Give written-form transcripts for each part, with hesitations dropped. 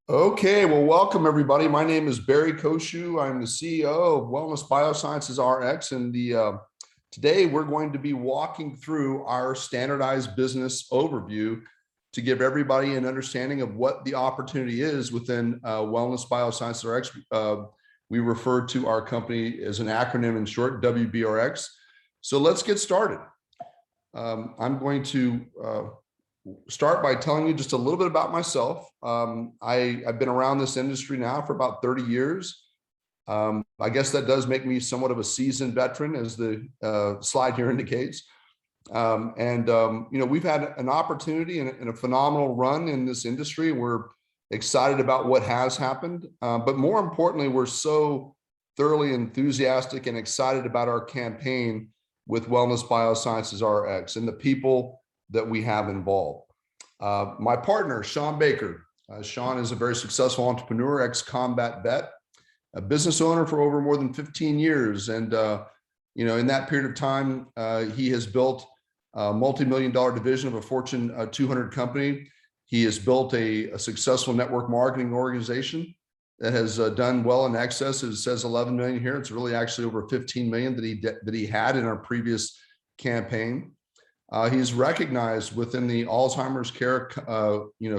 Okay, well, welcome everybody. My name is Barry Cocheu. I'm the CEO of Wellness Biosciences RX, and today we're going to be walking through our standardized business overview to give everybody an understanding of what the opportunity is within Wellness Biosciences RX. We refer to our company as an acronym in short, WBRx. So let's get started. I'm going to start by telling you just a little bit about myself. I've been around this industry now for about 30 years. I guess that does make me somewhat of a seasoned veteran, as the slide here indicates. We've had an opportunity and a phenomenal run in this industry. We're excited about what has happened, but more importantly, we're so thoroughly enthusiastic and excited about our campaign with Wellness Biosciences RX and the people that we have involved. My partner, Sean Baker. Sean is a very successful entrepreneur, ex-combat vet, a business owner for over more than 15 years. And, in that period of time, he has built a multi-million-dollar division of a Fortune 200 company. He has built a successful network marketing organization that has done well in excess. It says 11 million here. It's really actually over 15 million that he had in our previous campaign. He's recognized within the Alzheimer's care,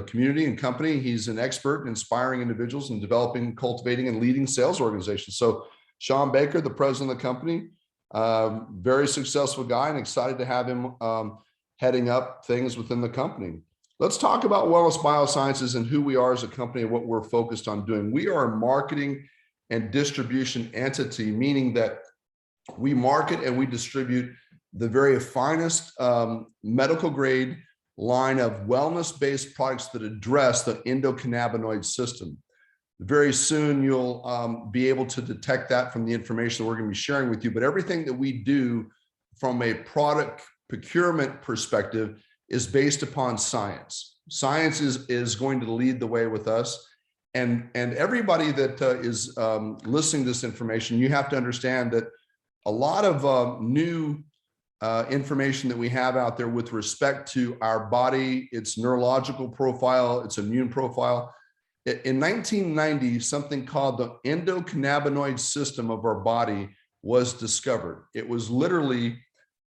community and company. He's an expert in inspiring individuals and developing, cultivating, and leading sales organizations. So, Sean Baker, the president of the company, very successful guy, and excited to have him heading up things within the company. Let's talk about Wellness Biosciences and who we are as a company and what we're focused on doing. We are a marketing and distribution entity, meaning that we market and we distribute the very finest medical grade line of wellness-based products that address the endocannabinoid system. Very soon, you'll be able to detect that from the information that we're going to be sharing with you. But everything that we do from a product procurement perspective is based upon science. Science is going to lead the way with us. And everybody that is listening to this information, you have to understand that a lot of new information that we have out there with respect to our body, its neurological profile, its immune profile. In 1990, something called the endocannabinoid system of our body was discovered. It was literally,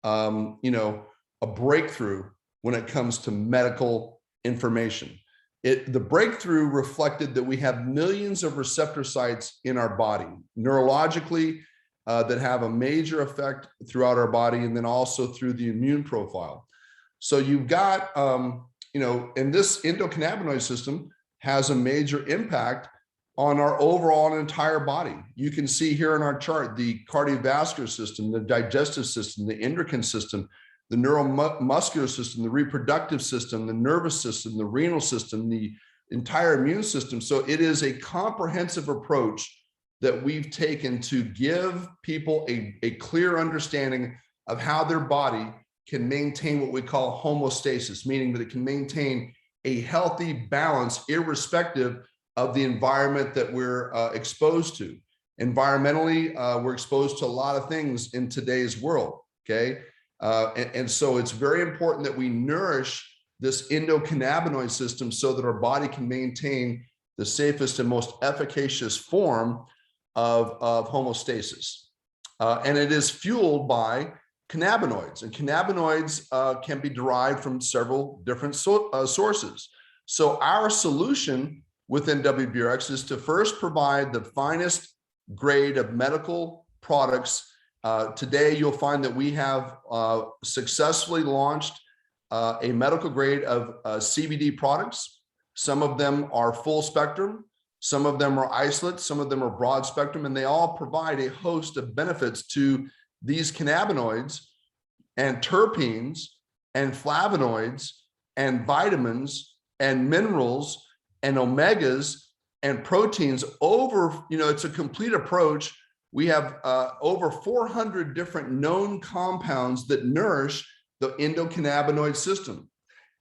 a breakthrough when it comes to medical information. The breakthrough reflected that we have millions of receptor sites in our body, neurologically, that have a major effect throughout our body, and then also through the immune profile. So you've got, and this endocannabinoid system has a major impact on our overall and entire body. You can see here in our chart, the cardiovascular system, the digestive system, the endocrine system, the neuromuscular system, the reproductive system, the nervous system, the renal system, the entire immune system. So it is a comprehensive approach that we've taken to give people a clear understanding of how their body can maintain what we call homeostasis, meaning that it can maintain a healthy balance irrespective of the environment that we're exposed to. Environmentally, we're exposed to a lot of things in today's world, okay? And so it's very important that we nourish this endocannabinoid system so that our body can maintain the safest and most efficacious form of homeostasis. And it is fueled by cannabinoids, and cannabinoids can be derived from several different sources. So our solution within WBRx is to first provide the finest grade of medical products. Today, you'll find that we have successfully launched a medical grade of CBD products. Some of them are full spectrum. Some of them are isolate, some of them are broad spectrum, and they all provide a host of benefits to these cannabinoids and terpenes and flavonoids and vitamins and minerals and omegas and proteins over, it's a complete approach. We have over 400 different known compounds that nourish the endocannabinoid system.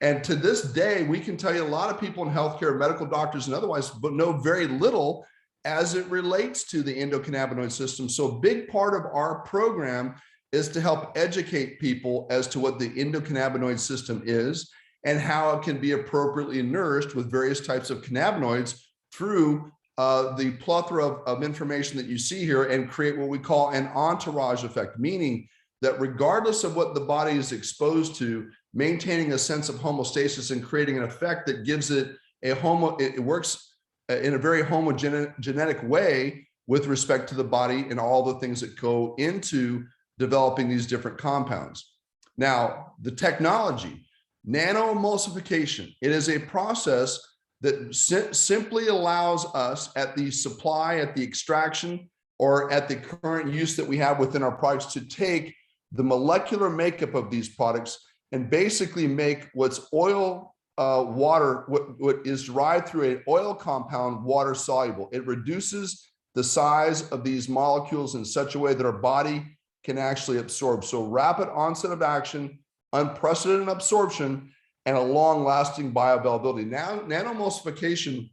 And to this day, we can tell you a lot of people in healthcare, medical doctors and otherwise, but know very little as it relates to the endocannabinoid system. So a big part of our program is to help educate people as to what the endocannabinoid system is and how it can be appropriately nourished with various types of cannabinoids through the plethora of information that you see here and create what we call an entourage effect, meaning that regardless of what the body is exposed to, maintaining a sense of homeostasis and creating an effect that gives it it works in a very homogenetic way with respect to the body and all the things that go into developing these different compounds. Now, the technology, nanoemulsification, it is a process that simply allows us at the supply, at the extraction, or at the current use that we have within our products to take the molecular makeup of these products and basically make what's oil, water, what is derived through an oil compound water soluble. It reduces the size of these molecules in such a way that our body can actually absorb. So rapid onset of action, unprecedented absorption, and a long-lasting bioavailability. Now, nanoemulsification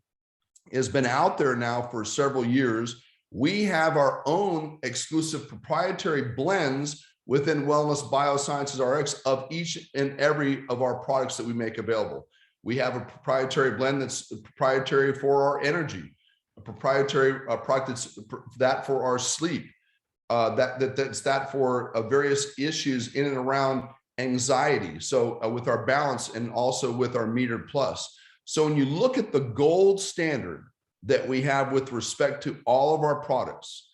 has been out there now for several years. We have our own exclusive proprietary blends within Wellness Biosciences RX of each and every of our products that we make available. We have a proprietary blend that's proprietary for our energy, a proprietary product that's that for our sleep, that's that for various issues in and around anxiety. So with our balance and also with our metered plus. So when you look at the gold standard that we have with respect to all of our products,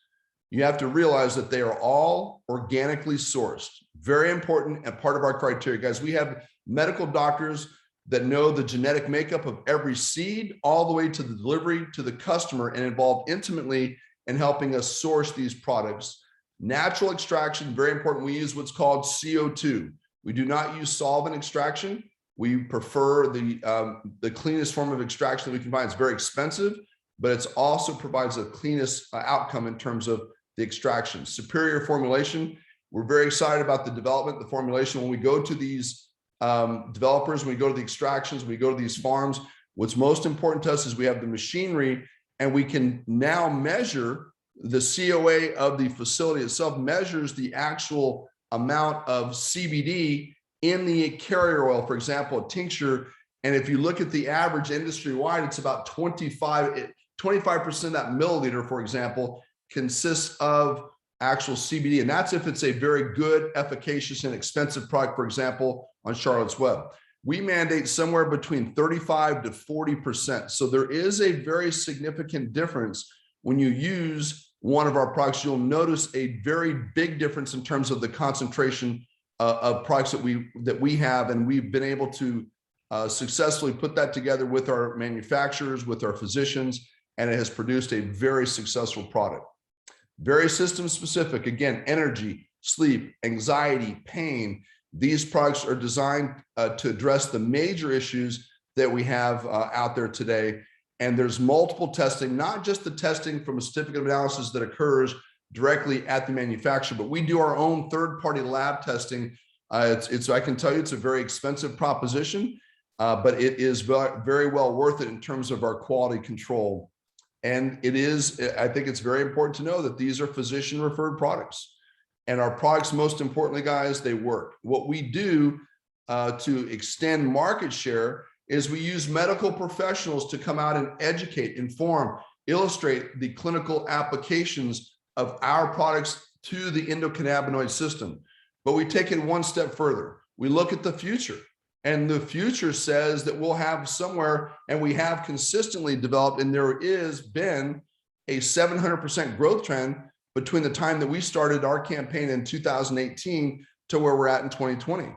you have to realize that they are all organically sourced. Very important and part of our criteria, guys. We have medical doctors that know the genetic makeup of every seed all the way to the delivery to the customer and involved intimately in helping us source these products. Natural extraction, very important. We use what's called CO2. We do not use solvent extraction. We prefer the cleanest form of extraction that we can find. It's very expensive, but it also provides the cleanest outcome in terms of the extraction. Superior formulation. We're very excited about the development, the formulation. When we go to these developers, when we go to the extractions, when we go to these farms, what's most important to us is we have the machinery and we can now measure the COA of the facility itself, measures the actual amount of CBD in the carrier oil, for example, a tincture. And if you look at the average industry-wide, it's about 25% of that milliliter, for example, consists of actual CBD. And that's if it's a very good, efficacious, and expensive product, for example, on Charlotte's Web. We mandate somewhere between 35 to 40%. So there is a very significant difference when you use one of our products. You'll notice a very big difference in terms of the concentration of products that we have, and we've been able to successfully put that together with our manufacturers, with our physicians, and it has produced a very successful product. Very system specific. Again, energy, sleep, anxiety, pain. These products are designed to address the major issues that we have out there today. And there's multiple testing, not just the testing from a certificate of analysis that occurs directly at the manufacturer, but we do our own third-party lab testing. I can tell you it's a very expensive proposition, but it is very well worth it in terms of our quality control. And I think it's very important to know that these are physician-referred products. And our products, most importantly, guys, they work. What we do to extend market share is we use medical professionals to come out and educate, inform, illustrate the clinical applications of our products to the endocannabinoid system. But we take it one step further. We look at the future, and the future says that we'll have somewhere, and we have consistently developed, and there has been a 700% growth trend between the time that we started our campaign in 2018 to where we're at in 2020.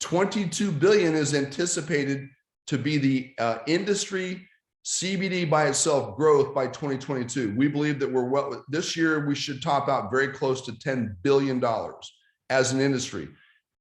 22 billion is anticipated to be the industry CBD by itself growth by 2022. We believe that this year we should top out very close to $10 billion as an industry.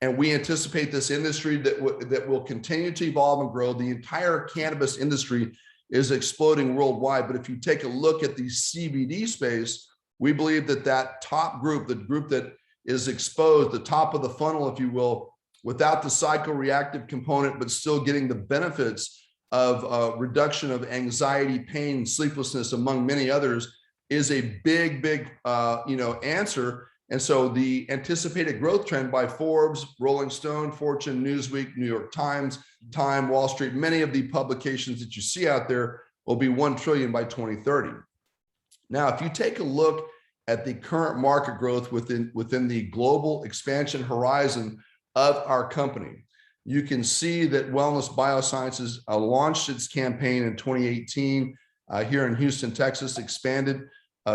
And we anticipate this industry that will continue to evolve and grow. The entire cannabis industry is exploding worldwide. But if you take a look at the CBD space, we believe that top group, the group that is exposed, the top of the funnel, if you will, without the psychoreactive component, but still getting the benefits of reduction of anxiety, pain, sleeplessness, among many others, is a big answer. And so the anticipated growth trend by Forbes, Rolling Stone, Fortune, Newsweek, New York Times, Time, Wall Street, many of the publications that you see out there will be 1 trillion by 2030. Now, if you take a look at the current market growth within the global expansion horizon of our company, you can see that Wellness Biosciences launched its campaign in 2018 here in Houston, Texas, expanded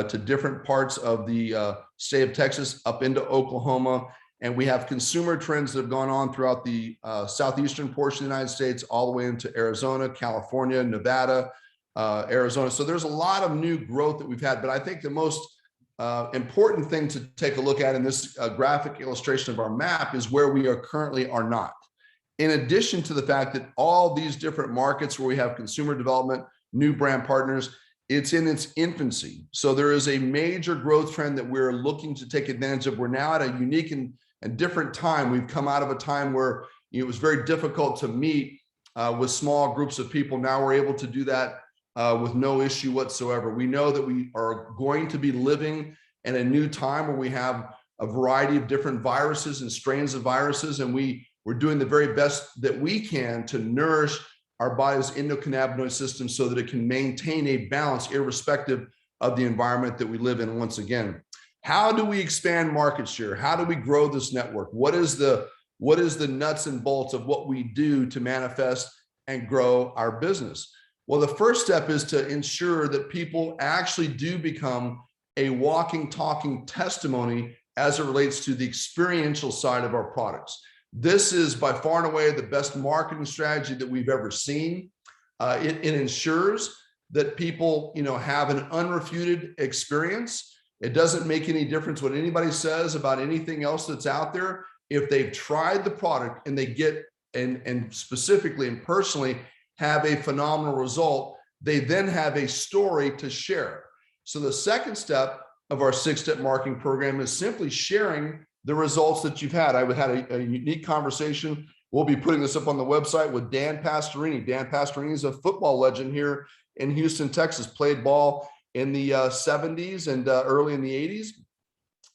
to different parts of the state of Texas up into Oklahoma. And we have consumer trends that have gone on throughout the southeastern portion of the United States, all the way into Arizona, California, Nevada, Arizona. So there's a lot of new growth that we've had. But I think the most important thing to take a look at in this graphic illustration of our map is where we are currently are not. In addition to the fact that all these different markets where we have consumer development, new brand partners, it's in its infancy. So there is a major growth trend that we're looking to take advantage of. We're now at a unique and different time. We've come out of a time where it was very difficult to meet with small groups of people. Now we're able to do that with no issue whatsoever. We know that we are going to be living in a new time where we have a variety of different viruses and strains of viruses, and we're doing the very best that we can to nourish our body's endocannabinoid system so that it can maintain a balance irrespective of the environment that we live in. Once again, how do we expand market share? How do we grow this network? What is the nuts and bolts of what we do to manifest and grow our business? Well, the first step is to ensure that people actually do become a walking, talking testimony as it relates to the experiential side of our products. This is by far and away the best marketing strategy that we've ever seen. It ensures that people, have an unrefuted experience. It doesn't make any difference what anybody says about anything else that's out there. If they've tried the product and they get and specifically and personally have a phenomenal result, they then have a story to share. So the second step of our 6-step marketing program is simply sharing the results that you've had. I had a unique conversation. We'll be putting this up on the website with Dan Pastorini. Dan Pastorini is a football legend here in Houston, Texas, played ball in the 70s and early in the 80s.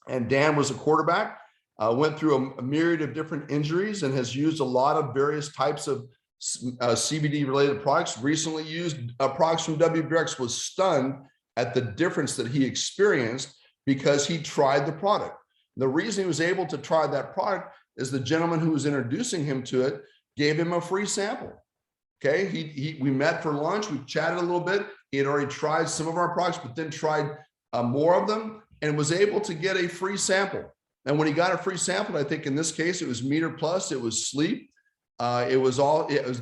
And Dan was a quarterback, went through a myriad of different injuries and has used a lot of various types of CBD related products. Recently used products from WBRx, was stunned at the difference that he experienced because he tried the product. The reason he was able to try that product is the gentleman who was introducing him to it gave him a free sample. Okay, we met for lunch, we chatted a little bit. He had already tried some of our products, but then tried more of them and was able to get a free sample. And when he got a free sample, I think in this case, it was Meter Plus, it was Sleep. It was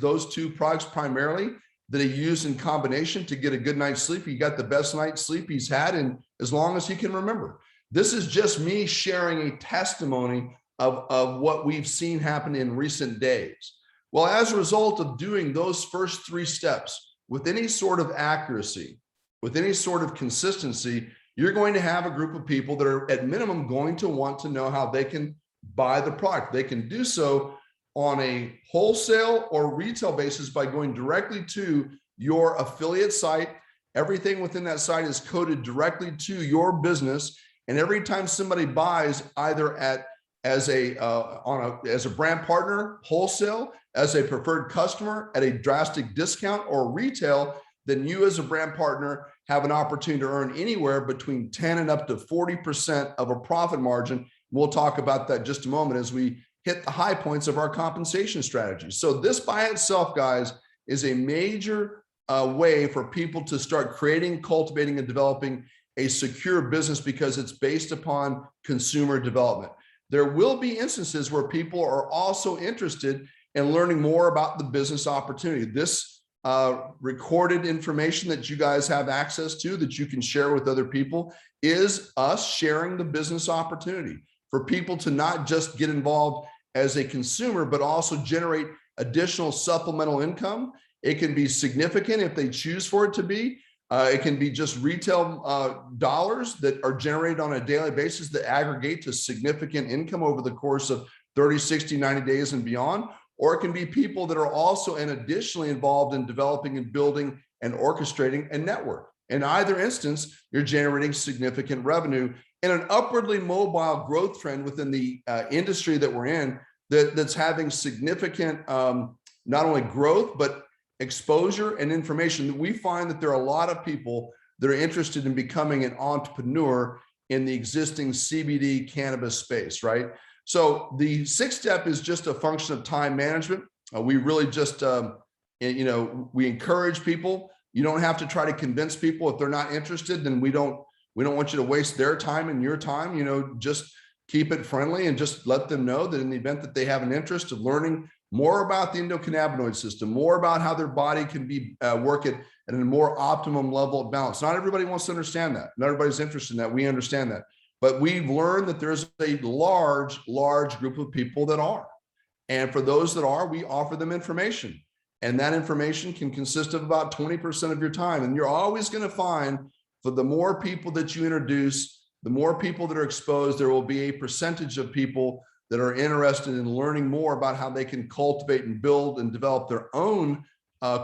those two products primarily that he used in combination to get a good night's sleep. He got the best night's sleep he's had in as long as he can remember. This is just me sharing a testimony of what we've seen happen in recent days. Well, as a result of doing those first 3 steps with any sort of accuracy, with any sort of consistency, you're going to have a group of people that are at minimum going to want to know how they can buy the product. They can do so on a wholesale or retail basis by going directly to your affiliate site. Everything within that site is coded directly to your business. And every time somebody buys either as a brand partner, wholesale, as a preferred customer at a drastic discount, or retail, then you as a brand partner have an opportunity to earn anywhere between 10 and up to 40% of a profit margin. We'll talk about that in just a moment as we hit the high points of our compensation strategy. So this by itself, guys, is a major way for people to start creating, cultivating, and developing a secure business because it's based upon consumer development. There will be instances where people are also interested in learning more about the business opportunity. This recorded information that you guys have access to that you can share with other people is us sharing the business opportunity for people to not just get involved as a consumer, but also generate additional supplemental income. It can be significant if they choose for it to be. It can be just retail dollars that are generated on a daily basis that aggregate to significant income over the course of 30, 60, 90 days and beyond. Or it can be people that are also and additionally involved in developing and building and orchestrating a network. In either instance, you're generating significant revenue in an upwardly mobile growth trend within the industry that we're in that's having significant not only growth, but exposure and information. We find that there are a lot of people that are interested in becoming an entrepreneur in the existing CBD cannabis space, right? So the sixth step is just a function of time management. We really just, we encourage people. You don't have to try to convince people. If they're not interested, then we don't want you to waste their time and your time. Just keep it friendly and just let them know that in the event that they have an interest of learning more about the endocannabinoid system, more about how their body can be work at a more optimum level of balance. Not everybody wants to understand that. Not everybody's interested in that. We understand that. But we've learned that there's a large group of people that are. And for those that are, we offer them information. And that information can consist of about 20% of your time. And you're always going to find, for the more people that you introduce, the more people that are exposed, there will be a percentage of people that are interested in learning more about how they can cultivate and build and develop their own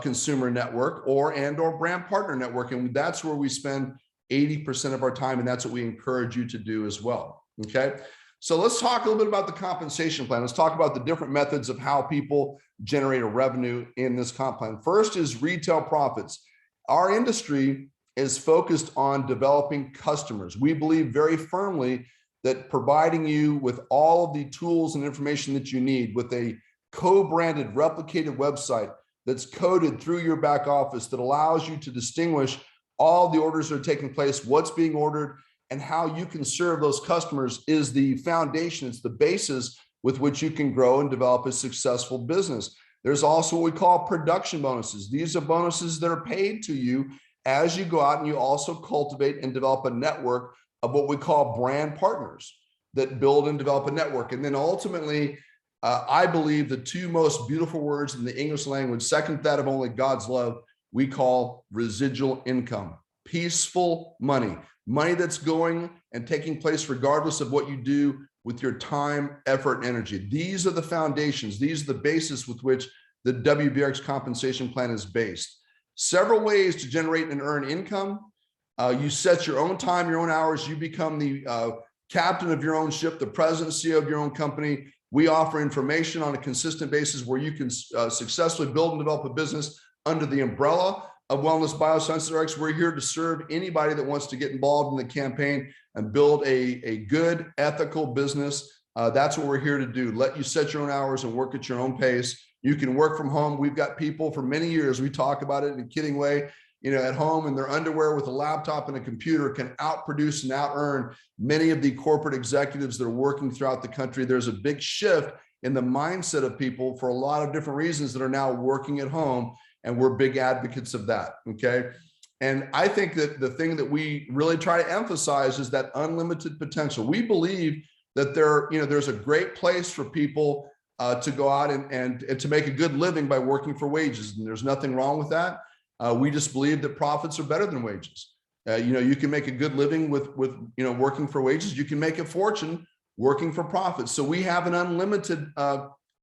consumer network or brand partner network. And that's where we spend 80% of our time. And that's what we encourage you to do as well. Okay. So let's talk a little bit about the compensation plan. Let's talk about the different methods of how people generate a revenue in this comp plan. First is retail profits. Our industry is focused on developing customers. We believe very firmly that providing you with all of the tools and information that you need with a co-branded, replicated website that's coded through your back office that allows you to distinguish all the orders that are taking place, what's being ordered, and how you can serve those customers is the foundation. It's the basis with which you can grow and develop a successful business. There's also what we call production bonuses. These are bonuses that are paid to you as you go out, and you also cultivate and develop a network of what we call brand partners that build and develop a network. And then ultimately, I believe the two most beautiful words in the English language, second to that of only God's love, we call residual income, peaceful money. Money that's going and taking place regardless of what you do with your time, effort, and energy. These are the foundations. These are the basis with which the WBRx compensation plan is based. Several ways to generate and earn income. You set your own time, your own hours. You become the captain of your own ship, the president, CEO of your own company. We offer information on a consistent basis where you can successfully build and develop a business under the umbrella of Wellness Biosciences Rx. We're here to serve anybody that wants to get involved in the campaign and build a good, ethical business. That's what we're here to do. Let you set your own hours and work at your own pace. You can work from home. We've got people for many years, we talk about it in a kidding way, at home in their underwear with a laptop and a computer can outproduce and out-earn many of the corporate executives that are working throughout the country. There's a big shift in the mindset of people for a lot of different reasons that are now working at home. And we're big advocates of that, okay? And I think that the thing that we really try to emphasize is that unlimited potential. We believe that there's a great place for people to go out and to make a good living by working for wages. And there's nothing wrong with that. We just believe that profits are better than wages. You can make a good living with working for wages. You can make a fortune working for profits. So we have an unlimited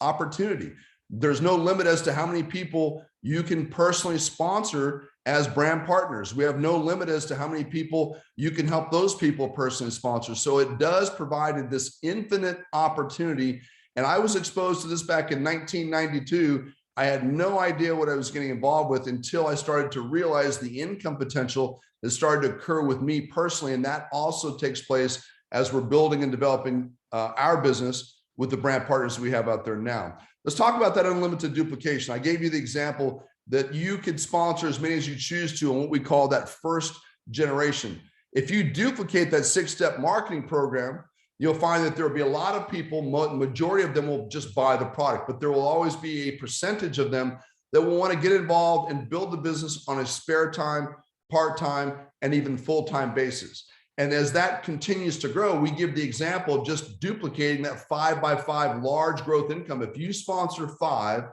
opportunity. There's no limit as to how many people you can personally sponsor as brand partners. We have no limit as to how many people you can help those people personally sponsor. So it does provide this infinite opportunity. And I was exposed to this back in 1992. I had no idea what I was getting involved with until I started to realize the income potential that started to occur with me personally. And that also takes place as we're building and developing our business with the brand partners we have out there now. Let's talk about that unlimited duplication. I gave you the example that you could sponsor as many as you choose to on what we call that first generation. If you duplicate that 6-step marketing program, you'll find that there will be a lot of people, majority of them will just buy the product, but there will always be a percentage of them that will want to get involved and build the business on a spare time, part-time, and even full-time basis. And as that continues to grow, we give the example of just duplicating that 5x5 large growth income. If you sponsor 5,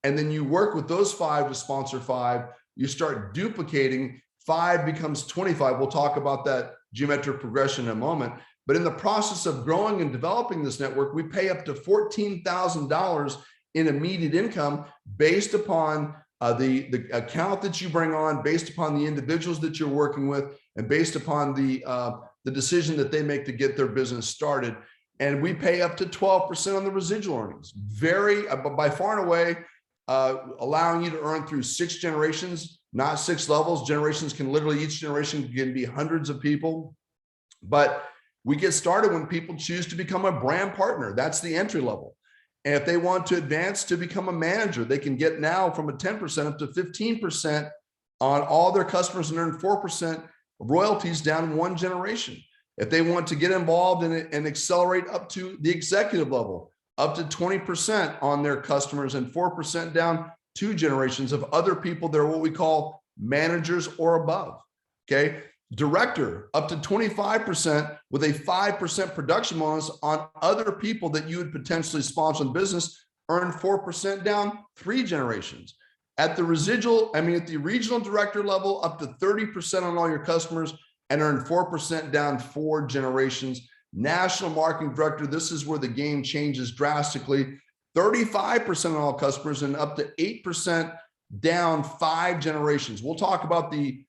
and then you work with those 5 to sponsor 5, you start duplicating, 5 becomes 25. We'll talk about that geometric progression in a moment. But in the process of growing and developing this network, we pay up to $14,000 in immediate income based upon the account that you bring on, based upon the individuals that you're working with, and based upon the decision that they make to get their business started. And we pay up to 12% on the residual earnings. By far and away, allowing you to earn through 6 generations, not 6 levels. Generations can literally, each generation can be hundreds of people. But we get started when people choose to become a brand partner. That's the entry level. And if they want to advance to become a manager, they can get now from a 10% up to 15% on all their customers and earn 4% royalties down 1 generation. If they want to get involved in it and accelerate up to the executive level, up to 20% on their customers and 4% down 2 generations of other people that are what we call managers or above. Okay. Director up to 25% with a 5% production bonus on other people that you would potentially sponsor in business, earn 4% down 3 generations. At the at the regional director level, up to 30% on all your customers and earn 4% down 4 generations. National marketing director, this is where the game changes drastically. 35% on all customers and up to 8% down 5 generations. We'll talk about the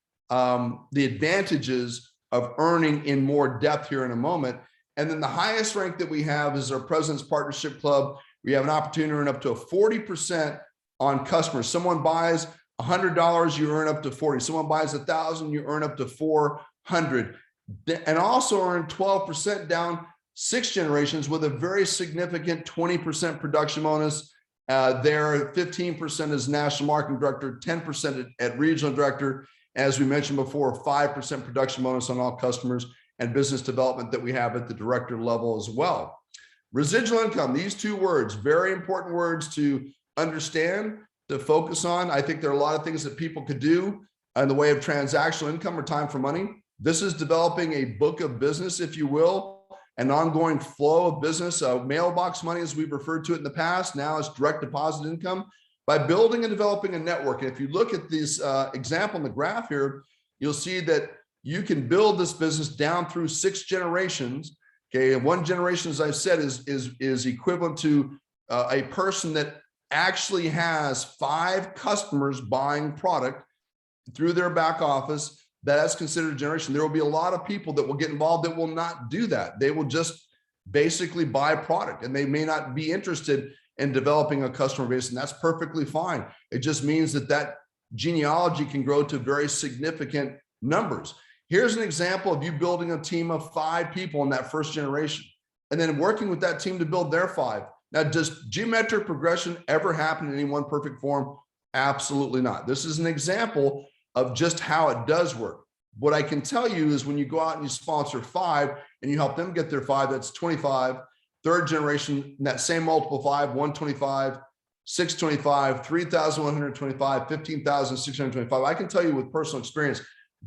advantages of earning in more depth here in a moment. And then the highest rank that we have is our President's Partnership Club. We have an opportunity to earn up to a 40% on customers. Someone buys $100, you earn up to 40. Someone buys 1,000, you earn up to 400. And also earn 12% down 6 generations with a very significant 20% production bonus. There, 15% is national marketing director, 10% at regional director. As we mentioned before, 5% production bonus on all customers and business development that we have at the director level as well. Residual income, these 2 words, very important words to understand, to focus on. I think there are a lot of things that people could do in the way of transactional income or time for money. This is developing a book of business, if you will, an ongoing flow of business, mailbox money, as we've referred to it in the past. Now it's direct deposit income. By building and developing a network. And if you look at this example in the graph here, you'll see that you can build this business down through 6 generations. Okay, and 1 generation, as I said, is equivalent to a person that actually has 5 customers buying product through their back office. That's considered a generation. There will be a lot of people that will get involved that will not do that. They will just basically buy product, and they may not be interested in developing a customer base, and that's perfectly fine. It just means that that genealogy can grow to very significant numbers. Here's an example of you building a team of 5 people in that first generation, and then working with that team to build their 5. Now, does geometric progression ever happen in any one perfect form? Absolutely not. This is an example of just how it does work. What I can tell you is when you go out and you sponsor 5 and you help them get their 5, that's 25. 3rd generation, that same multiple 5, 125, 625, 3,125, 15,625. I can tell you with personal experience,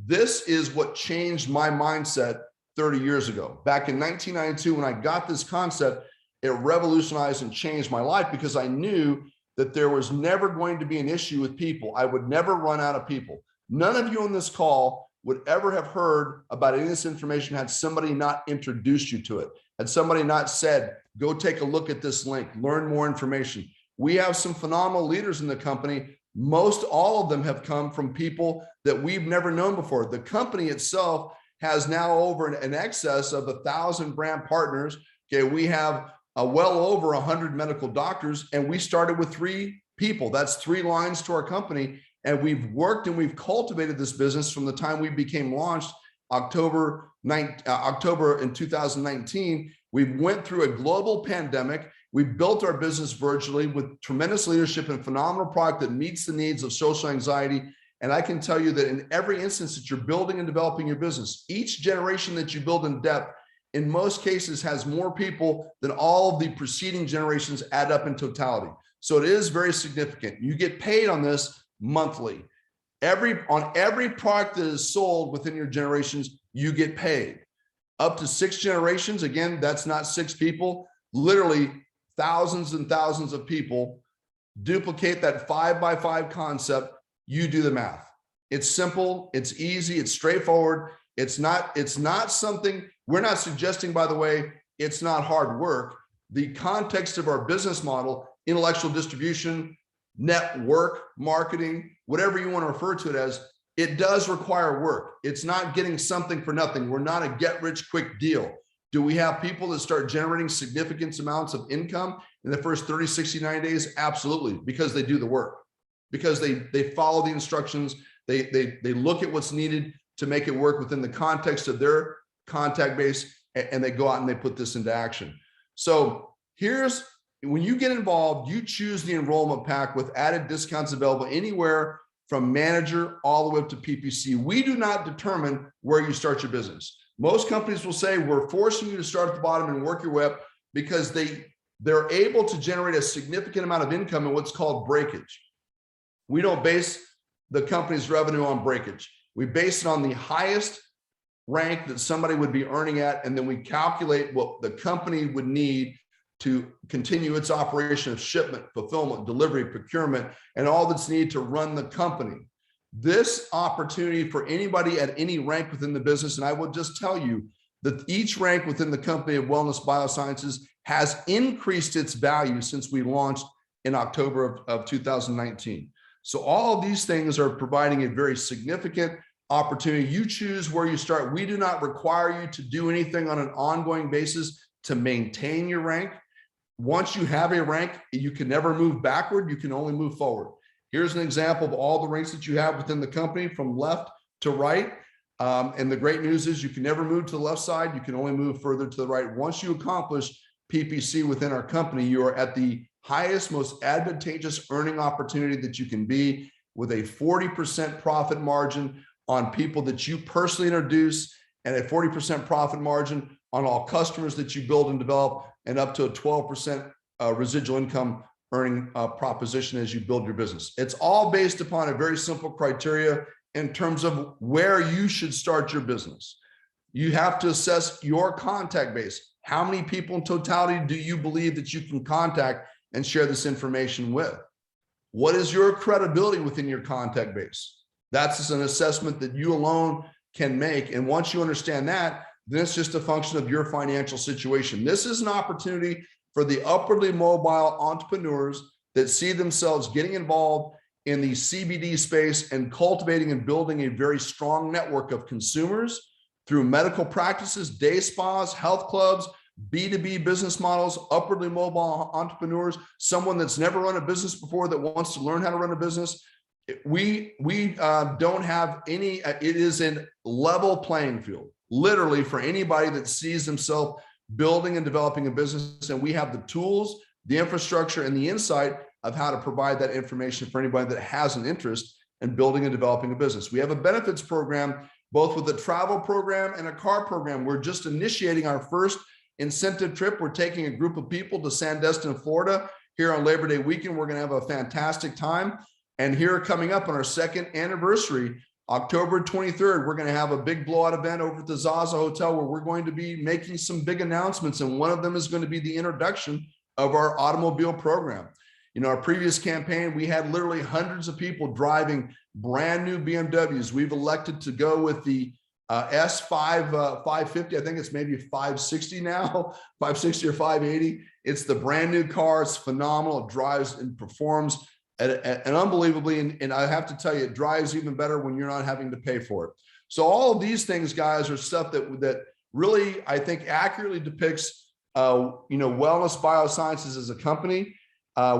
this is what changed my mindset 30 years ago. Back in 1992, when I got this concept, it revolutionized and changed my life because I knew that there was never going to be an issue with people. I would never run out of people. None of you on this call would ever have heard about any of this information had somebody not introduced you to it. Had somebody not said, go take a look at this link, learn more information. We have some phenomenal leaders in the company. Most all of them have come from people that we've never known before. The company itself has now over an excess of 1,000 brand partners. Okay, we have well over 100 medical doctors, and we started with 3 people. That's 3 lines to our company. And we've worked and we've cultivated this business from the time we became launched October in 2019. We went through a global pandemic. We built our business virtually with tremendous leadership and phenomenal product that meets the needs of social anxiety. And I can tell you that in every instance that you're building and developing your business, each generation that you build in depth, in most cases has more people than all of the preceding generations add up in totality. So it is very significant. You get paid on this monthly. On every product that is sold within your generations, you get paid. Up to 6 generations, again, that's not 6 people, literally thousands and thousands of people duplicate that 5x5 concept. You do the math. It's simple, it's easy, it's straightforward. It's not something, we're not suggesting, by the way, it's not hard work. The context of our business model, intellectual distribution, network marketing, whatever you want to refer to it as, it does require work. It's not getting something for nothing. We're not a get rich quick deal. Do we have people that start generating significant amounts of income in the first 30, 60, 90 days? Absolutely, because they do the work, because they follow the instructions, they look at what's needed to make it work within the context of their contact base, and they go out and they put this into action. So when you get involved, you choose the enrollment pack with added discounts available anywhere from manager all the way up to PPC. We do not determine where you start your business. Most companies will say, we're forcing you to start at the bottom and work your way up, because they're able to generate a significant amount of income in what's called breakage. We don't base the company's revenue on breakage. We base it on the highest rank that somebody would be earning at, and then we calculate what the company would need to continue its operation of shipment, fulfillment, delivery, procurement, and all that's needed to run the company. This opportunity for anybody at any rank within the business, and I will just tell you that each rank within the company of Wellness Biosciences has increased its value since we launched in October of 2019. So all of these things are providing a very significant opportunity. You choose where you start. We do not require you to do anything on an ongoing basis to maintain your rank. Once you have a rank, you can never move backward. You can only move forward. Here's an example of all the ranks that you have within the company from left to right. And the great news is you can never move to the left side. You can only move further to the right. Once you accomplish PPC within our company, you are at the highest, most advantageous earning opportunity that you can be, with a 40% profit margin on people that you personally introduce, and a 40% profit margin on all customers that you build and develop, and up to a 12% residual income earning proposition as you build your business. It's all based upon a very simple criteria in terms of where you should start your business. You have to assess your contact base. How many people in totality do you believe that you can contact and share this information with? What is your credibility within your contact base? That's an assessment that you alone can make. And once you understand that, then it's just a function of your financial situation. This is an opportunity for the upwardly mobile entrepreneurs that see themselves getting involved in the CBD space and cultivating and building a very strong network of consumers through medical practices, day spas, health clubs, B2B business models, upwardly mobile entrepreneurs, someone that's never run a business before that wants to learn how to run a business. We don't have any, it is a level playing field, literally, for anybody that sees themselves building and developing a business. And we have the tools, the infrastructure, and the insight of how to provide that information for anybody that has an interest in building and developing a business. We have a benefits program, both with a travel program and a car program. We're just initiating our first incentive trip. We're taking a group of people to Sandestin, Florida here on Labor Day weekend. We're going to have a fantastic time. And here coming up on our second anniversary, October 23rd, we're going to have a big blowout event over at the Zaza Hotel, where we're going to be making some big announcements. And one of them is going to be the introduction of our automobile program. You know, our previous campaign, we had literally hundreds of people driving brand new BMWs. We've elected to go with the S5 550. I think it's maybe 560 now, 560 or 580. It's the brand new car. It's phenomenal. It drives and performs and unbelievably, and I have to tell you, it drives even better when you're not having to pay for it. So all of these things, guys, are stuff that really, I think, accurately depicts, Wellness Biosciences as a company.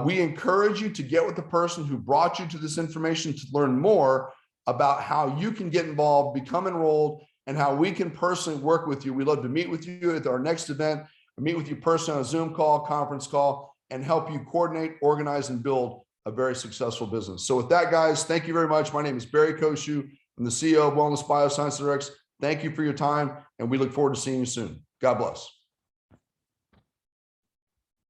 We encourage you to get with the person who brought you to this information to learn more about how you can get involved, become enrolled, and how we can personally work with you. We'd love to meet with you at our next event, or meet with you personally on a Zoom call, conference call, and help you coordinate, organize, and build a very successful business. So with that, guys, thank you very much. My name is Barry Cocheu. I'm the CEO of Wellness Biosciences. Thank you for your time, and we look forward to seeing you soon. God bless.